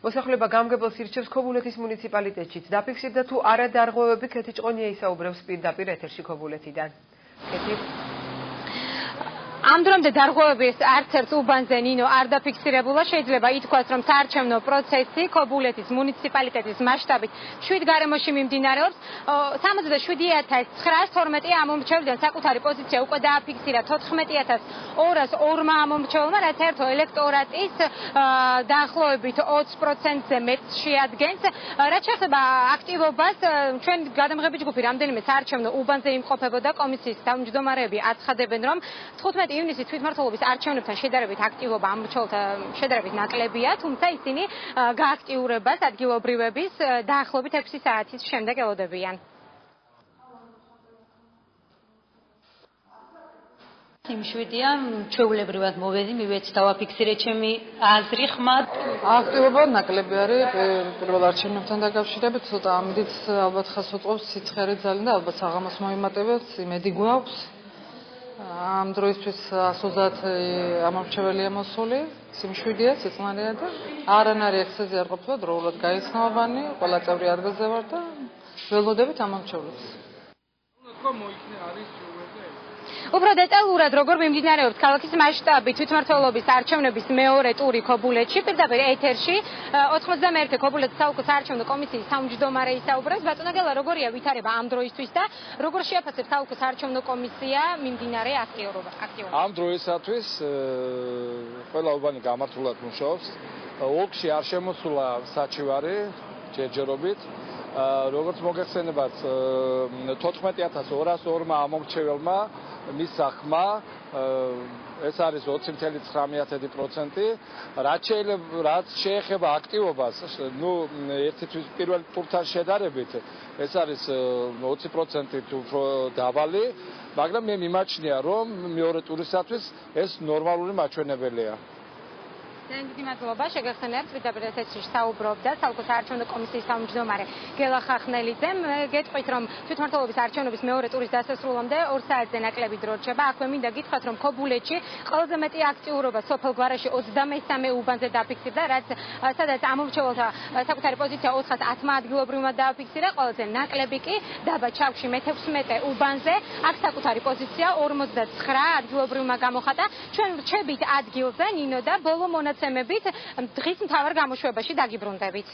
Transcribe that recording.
მოსახლეობა გამგებელს ირჩევს ქობულეთის მუნიციპალიტეტშიც. დაფიქსირდა თუ არა დარღვევები, ქეთი ჭყონია ისაუბრებს პირდაპირ ეთერში ქობულეთიდან. ამ დრომდე დარღვევების არც ერთ უბანზე ნინო არ დაფიქსირებულა. შეიძლება ითქვას, რომ საარჩევნო პროცესი ქობულეთის მუნიციპალიტეტის მასშტაბით 7 გარემოში მიმდინარეობს. 67,912 ამომრჩევლიდან საკუთარი პოზიცია უკვე დააფიქსირა 14,202 ამომრჩეველმა, რაც ერთო ელექტორატის დაახლოებით 20%-ზე მეტს შეადგენს. რაც შეეხება აქტივობას, ჩვენ გადამღები ჯგუფი რამდენიმე საარჩევნო უბანზე იმყოფებოდა. კომისიის თავმჯდომარეები აცხადებენ, რომ 15 ივნისის თვითმმართველობის არჩევნებთან შედარებით აქტივობა ამ მრჩეველთა შედარებით ნაკლებია, თუმცა ისინი გააქტიურებას ადგილობრივების დაახლოებით 6 საათის შემდეგ ელოდებიან. იმშვიდია, ჩვეულებრივად მოვედი, მივეცი დავაფიქსირე ჩემი აზრი ხმად. აქტივობა ნაკლები არის პირველ არჩევნებთან დაკავშირებით, ცოტა ამით ალბათ ხას უწყობს სიცხერე ძალიან და ალბათ საღამოს მოიმატებელს, იმედი გვაქვს. ამ დროისთვის 130 ამომრჩეველია მოსული, სიმშვიდეა, სიწყნარია და არანარი ექსცესი არ ყოფილა, დროულად გაიცნობანი, ყველა წევრი ადგილზე ვარ და ველოდებით ამომრჩევლებს. უფრო დეტალურად როგორ მიმდინარეობს ქალაქის მასშტაბით თვითმმართველობის არჩევნების მეორე ტური ქობულეთში, პირდაპირ ეთერში 91 ქობულეთის საოლქო საარჩევნო კომისიის თავმჯდომარე ისაუბრებს. ბატონო გელა, როგორია ვითარება ამ დროისთვის და როგორ შეაფასებს საოლქო საარჩევნო კომისია მიმდინარე აქტიურობა? ამ დროისათვის ყველა უბანი გამართულად მუშაობს. ოლქში არ შემოსულა საჩივარი ჯერჯერობით. როგორც მოგეხსენებათ, 14,202 ამომრჩეველმა მისცა ხმა, ეს არის 20,9%. რაც შეეხება აქტივობას, ერთი პირველ ტურთან შედარებით, ეს არის 20% უფრო დაბალი, მაგრამ მე მიმაჩნია, რომ მეორე ტურისათვის ეს ნორმალური მაჩვენებელია. დიდი მადლობა, შეგახსენებთ, პირდაპირ ეთერში საუბრობდა საოლქო საარჩევნო კომისიის თავმჯდომარე გელა ხახნელიძე. გეტყვით, რომ თვითმმართველობის არჩევნების მეორე ტურის დასასრულამდე 2 საათზე ნაკლები დრო რჩება. აქვე მინდა გითხრათ, რომ ქობულეთში ყველაზე მეტი აქტიურობა სოფელ გვარაში 23 უბანზე დაფიქსირდა, სადაც ამომრჩეველთა საკუთარი პოზიცია 410 ადგილობრივმა დააფიქსირა, ყველაზე ნაკლები კი დაბა ჩავში მე-16 უბანზე. აქ საკუთარი პოზიცია 59 ადგილობრივმა გამოხატა. ჩვენ ვრჩებით ადგილზე, ნინო და ბოლო მონაცემებით დღის მთავარ გამოშვებაში დაგიბრუნდებით.